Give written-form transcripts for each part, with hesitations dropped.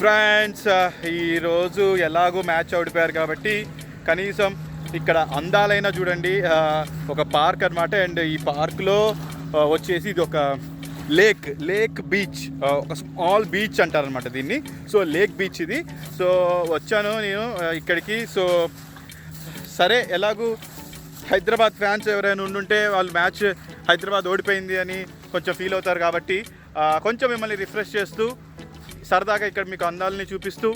Friends, ఈరోజు ఎలాగో match ఓడిపోయారు కాబట్టి కనీసం ఇక్కడ అందాలైనా చూడండి. ఒక పార్క్ అనమాట. అండ్ ఈ పార్క్లో వచ్చేసి ఇది ఒక లేక్ బీచ్, ఒక స్మాల్ బీచ్ అంటారనమాట దీన్ని. సో లేక్ బీచ్ ఇది. సో వచ్చాను నేను ఇక్కడికి. సో సరే, ఎలాగూ హైదరాబాద్ ఫ్యాన్స్ ఎవరైనా ఉండుంటే వాళ్ళు మ్యాచ్ హైదరాబాద్ ఓడిపోయింది అని కొంచెం ఫీల్ అవుతారు కాబట్టి కొంచెం మిమ్మల్ని రిఫ్రెష్ చేస్తూ సరదాగా ఇక్కడ మీకు అందాలని చూపిస్తూ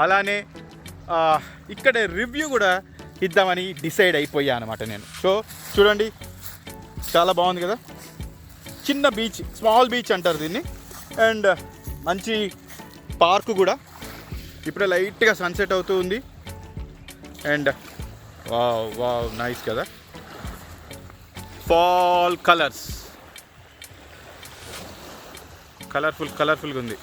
అలానే ఇక్కడ రివ్యూ కూడా ఇద్దామని డిసైడ్ అయిపోయా అనమాట నేను. సో చూడండి, చాలా బాగుంది కదా. చిన్న బీచ్, స్మాల్ బీచ్ అంటారు దీన్ని. అండ్ మంచి పార్కు కూడా. ఇప్పుడే లైట్గా సన్సెట్ అవుతూ ఉంది. అండ్ వావ్ నైస్ కదా. ఫాల్ కలర్స్, కలర్ఫుల్గా ఉంది.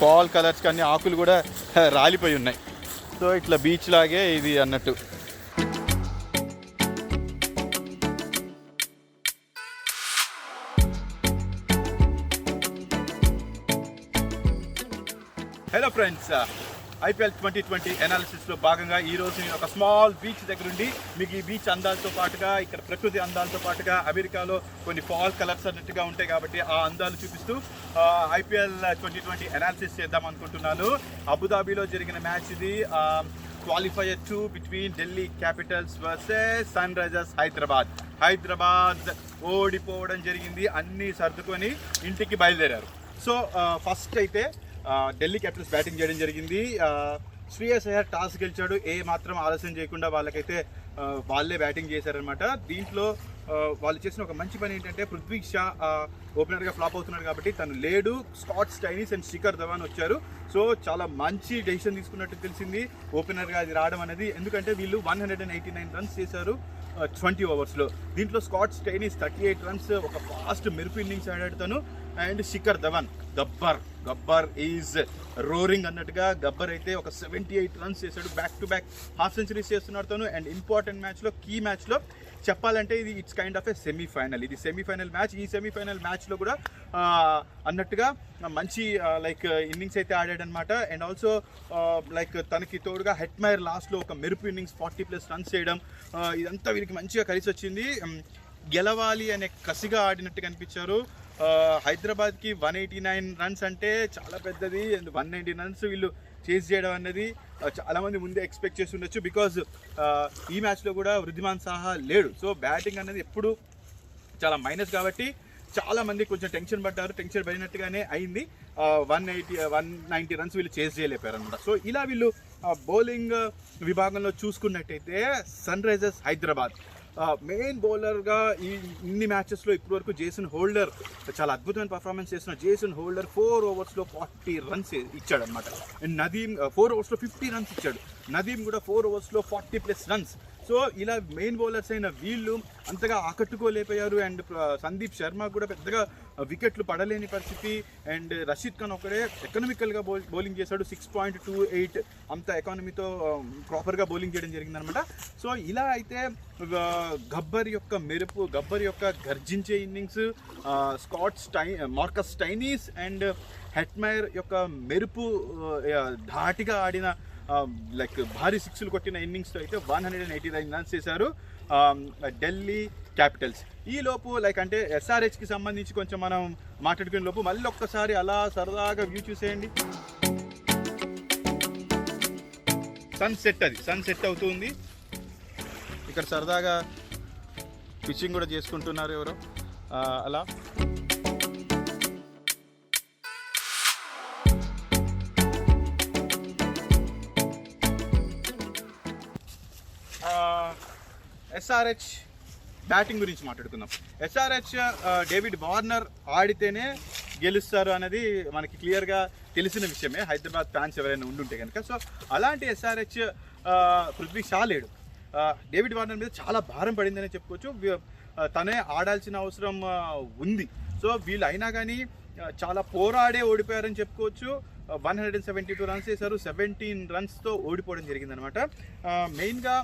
ఫాల్ కలర్స్ కానీ ఆకులు కూడా రాలిపోయి ఉన్నాయి. సో ఇట్లా బీచ్ లాగే ఇది అన్నట్టు. హలో ఫ్రెండ్స్, IPL 2020 అనాలిసిస్లో భాగంగా ఈరోజు నేను ఒక స్మాల్ బీచ్ దగ్గర ఉండి మీకు ఈ బీచ్ అందాలతో పాటుగా, ఇక్కడ ప్రకృతి అందాలతో పాటుగా అమెరికాలో కొన్ని ఫాల్ కలర్స్ అన్నట్టుగా ఉంటాయి కాబట్టి ఆ అందాలు చూపిస్తూ IPL 2020 అనాలిసిస్ చేద్దాం అనుకుంటున్నాను. అబుదాబిలో జరిగిన మ్యాచ్ ఇది. Qualifier 2 between Delhi capitals versus sunrisers Hyderabad ఓడిపోవడం జరిగింది. అన్నీ సర్దుకొని ఇంటికి బయలుదేరారు. సో ఫస్ట్ అయితే ఢిల్లీ క్యాపిటల్స్ బ్యాటింగ్ చేయడం జరిగింది. శ్రేయస్ అయ్యర్ టాస్ గెలిచాడు. ఏ మాత్రం ఆలస్యం చేయకుండా వాళ్ళే బ్యాటింగ్ చేశారనమాట. దీంట్లో వాళ్ళు చేసిన ఒక మంచి పని ఏంటంటే, పృథ్వీ షా ఓపెనర్గా ఫ్లాప్ అవుతున్నాడు కాబట్టి తను లేడు. Scott Stoinis and Shikhar Dhawan వచ్చారు. సో చాలా మంచి డెసిషన్ తీసుకున్నట్టు తెలిసింది ఓపెనర్గా అది రావడం అనేది. ఎందుకంటే వీళ్ళు 189 రన్స్ చేశారు 20 ఓవర్స్లో. దీంట్లో స్కాట్ స్టైనిస్ 38 రన్స్, ఒక ఫాస్ట్ మెరుపు ఇన్నింగ్స్ ఆడాడు తను. And Shikhar Dhawan Gabbar is roaring అన్నట్టుగా గబ్బర్ అయితే ఒక 78 రన్స్ చేశాడు. Back to back half centuries చేస్తున్నాడు తను. అండ్ ఇంపార్టెంట్ మ్యాచ్లో, కీ మ్యాచ్లో చెప్పాలంటే ఇది it's kind of A semi-final. ఇది సెమీఫైనల్ మ్యాచ్. ఈ సెమీఫైనల్ మ్యాచ్లో కూడా అన్నట్టుగా మంచి ఇన్నింగ్స్ అయితే ఆడాడనమాట. అండ్ ఆల్సో తనకి తోడుగా హెట్మైర్ లాస్ట్లో ఒక మెరుపు ఇన్నింగ్స్ 40+ రన్స్ చేయడం, ఇదంతా వీరికి మంచిగా కలిసి వచ్చింది. గెలవాలి అనే కసిగా ఆడినట్టు కనిపించారు. హైదరాబాద్కి 189 రన్స్ అంటే చాలా పెద్దది. అండ్ 190 రన్స్ వీళ్ళు చేజ్ చేయడం అన్నది చాలామంది ముందే ఎక్స్పెక్ట్ చేసి ఉండొచ్చు. బికాజ్ ఈ మ్యాచ్లో కూడా వృద్ధిమాన్ సాహా లేడు. సో బ్యాటింగ్ అనేది ఎప్పుడు చాలా మైనస్ కాబట్టి చాలామంది కొంచెం టెన్షన్ పడినట్టుగానే అయింది. 190 రన్స్ వీళ్ళు చేజ్ చేయలేపారు అనమాట. సో ఇలా వీళ్ళు బౌలింగ్ విభాగంలో చూసుకున్నట్టయితే సన్ రైజర్స్ హైదరాబాద్ మెయిన్ బౌలర్గా ఇన్ని మ్యాచెస్లో ఇప్పటివరకు జేసన్ హోల్డర్ చాలా అద్భుతమైన పర్ఫార్మెన్స్ చేస్తున్న జేసన్ హోల్డర్ 4 ఓవర్స్లో 40 రన్స్ ఇచ్చాడు అనమాట. అండ్ నదీమ్ 4 ఓవర్స్లో 50 రన్స్ ఇచ్చాడు. నదీమ్ కూడా 4 ఓవర్స్లో 40+ రన్స్. సో ఇలా మెయిన్ బౌలర్స్ అయిన వీళ్ళు అంతగా ఆకట్టుకోలేకపోయారు. అండ్ సందీప్ శర్మ కూడా పెద్దగా వికెట్లు పడలేని పరిస్థితి. అండ్ రషీద్ ఖాన్ ఒకడే ఎకనామికల్గా బౌలింగ్ చేశాడు. 6.28 అంత ఎకానమీతో ప్రాపర్గా బౌలింగ్ చేయడం జరిగిందనమాట. సో ఇలా అయితే గబ్బర్ యొక్క మెరుపు, గబ్బర్ యొక్క గర్జించే ఇన్నింగ్స్, మార్కస్ స్టైనీస్ అండ్ హెట్మైర్ యొక్క మెరుపు ధాటిగా ఆడిన భారీ సిక్స్లు కొట్టిన ఇన్నింగ్స్తో అయితే 189 రన్స్ చేశారు ఢిల్లీ క్యాపిటల్స్. ఈ లోపు అంటే SRHకి సంబంధించి కొంచెం మనం మాట్లాడుకునే లోపు మళ్ళీ ఒక్కసారి అలా సరదాగా వ్యూ చూసేయండి. సన్సెట్ అవుతుంది. ఇక్కడ సరదాగా ఫిషింగ్ కూడా చేసుకుంటున్నారు ఎవరో అలా. SRH బ్యాటింగ్ గురించి మాట్లాడుకుందాం. SRH డేవిడ్ వార్నర్ ఆడితేనే గెలుస్తారు అనేది మనకి క్లియర్గా తెలిసిన విషయమే, హైదరాబాద్ ఫ్యాన్స్ ఎవరైనా ఉండుంటే కనుక. సో అలాంటి SRH పృథ్వీ షా లేడు. డేవిడ్ వార్నర్ మీద చాలా భారం పడిందనే చెప్పుకోవచ్చు. తనే ఆడాల్సిన అవసరం ఉంది. సో వీళ్ళు అయినా కానీ చాలా పోరాడే ఓడిపోయారని చెప్పుకోవచ్చు. 172 రన్స్ వేశారు, 17 రన్స్తో ఓడిపోవడం జరిగిందనమాట. మెయిన్గా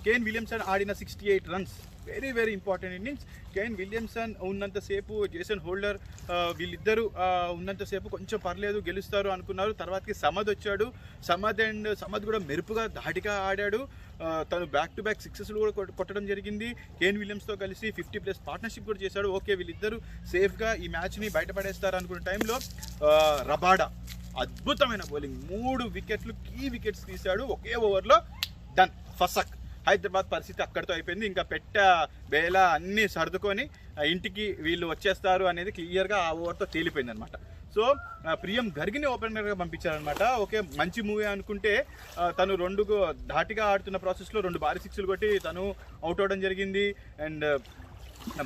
కేన్ విలియమ్సన్ ఆడిన 68 runs, very very important innings. Kane Williamson ఉన్నంతసేపు, జేసన్ హోల్డర్ వీళ్ళిద్దరూ ఉన్నంతసేపు కొంచెం పర్లేదు గెలుస్తారు అనుకున్నారు. తర్వాతకి సమద్ వచ్చాడు. సమద్ కూడా మెరుపుగా ధాటిగా ఆడాడు. తను బ్యాక్ టు బ్యాక్ సిక్సెస్లు కూడా కొట్టడం జరిగింది. కేన్ విలియమ్స్తో కలిసి 50+ పార్ట్నర్షిప్ కూడా చేశాడు. ఓకే, వీళ్ళిద్దరూ సేఫ్గా ఈ మ్యాచ్ని బయటపడేస్తారు అనుకున్న టైంలో రబాడా అద్భుతమైన బౌలింగ్, 3 వికెట్లు, కీ వికెట్స్ తీశాడు ఒకే ఓవర్లో. డన్, ఫసక్. హైదరాబాద్ పరిస్థితి అక్కడితో అయిపోయింది. ఇంకా బేలా అన్నీ సర్దుకొని ఇంటికి వీళ్ళు వచ్చేస్తారు అనేది క్లియర్గా ఆ ఓవర్తో తేలిపోయింది అనమాట. సో ప్రియం గర్గిని ఓపెనర్గా పంపించారనమాట. ఓకే, మంచి మూవీ అనుకుంటే తను 2 ధాటిగా ఆడుతున్న ప్రాసెస్లో 2 భారీ సిక్స్లు కొట్టి తను అవుట్ అవడం జరిగింది. అండ్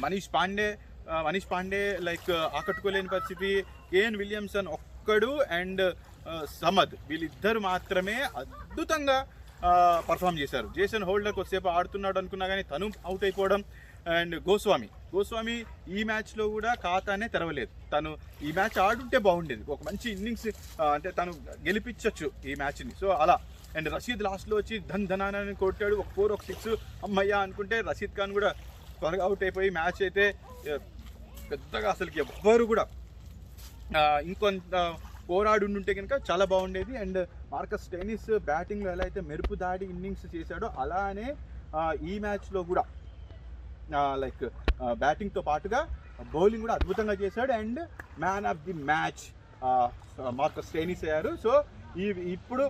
మనీష్ పాండే లైక్ ఆకట్టుకోలేని పరిస్థితి. కేన్ విలియమ్సన్ ఒక్కడు అండ్ సమద్ వీళ్ళిద్దరు మాత్రమే అద్భుతంగా పర్ఫామ్ చేశారు. జేసన్ హోల్డర్ కొద్దిసేపు ఆడుతున్నాడు అనుకున్నా కానీ తను అవుట్ అయిపోవడం. అండ్ గోస్వామి ఈ మ్యాచ్లో కూడా ఖాతానే తెరవలేదు. తను ఈ మ్యాచ్ ఆడుంటే బాగుండేది, ఒక మంచి ఇన్నింగ్స్ అంటే తను గెలిపించవచ్చు ఈ మ్యాచ్ని. సో అలా. అండ్ రషీద్ లాస్ట్లో వచ్చి ధనాన్ని కొట్టాడు, ఒక 4 ఒక 6 అమ్మయ్యా అనుకుంటే రషీద్ ఖాన్ కూడా త్వరగా అవుట్ అయిపోయి మ్యాచ్ అయితే పెద్దగా అసలుకి ఎవ్వరు కూడా ఇంకొంత పోరాడుంటే కనుక చాలా బాగుండేది. అండ్ మార్కస్ స్టోయినిస్ బ్యాటింగ్లో ఎలా అయితే మెరుపు దాడి ఇన్నింగ్స్ చేశాడో అలానే ఈ మ్యాచ్లో కూడా లైక్ బ్యాటింగ్తో పాటుగా బౌలింగ్ కూడా అద్భుతంగా చేశాడు. And man of the match Marcus Stoinis అయ్యారు. సో ఇప్పుడు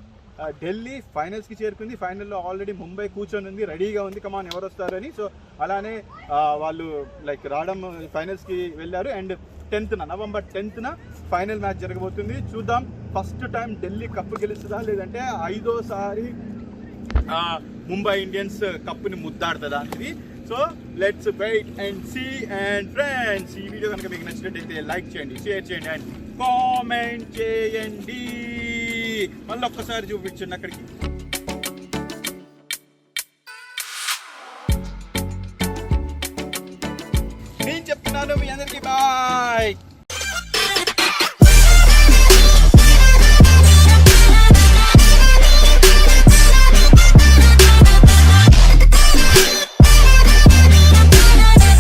ఢిల్లీ ఫైనల్స్కి చేరుకుంది. ఫైనల్లో ఆల్రెడీ ముంబై కూర్చొని ఉంది, రెడీగా ఉంది, కమాన్ ఎవరు వస్తారని. సో అలానే వాళ్ళు లైక్ రావడం ఫైనల్స్కి వెళ్ళారు. అండ్ నవంబర్ 10న ఫైనల్ మ్యాచ్ జరగబోతుంది. చూద్దాం ఫస్ట్ టైం ఢిల్లీ కప్పు గెలుస్తుందా లేదంటే 5వ ముంబై ఇండియన్స్ కప్పుని ముద్దాడుతుందా అనేది. So let's wait and see. And friends, ఈ వీడియో కనుక మీకు నచ్చినట్టయితే లైక్ చేయండి, షేర్ చేయండి అండ్ కామెంట్ చేయండి. మళ్ళీ ఒక్కసారి చూపించండి అక్కడికి. నేను చెప్తున్నాను మీ అందరికీ బాయ్.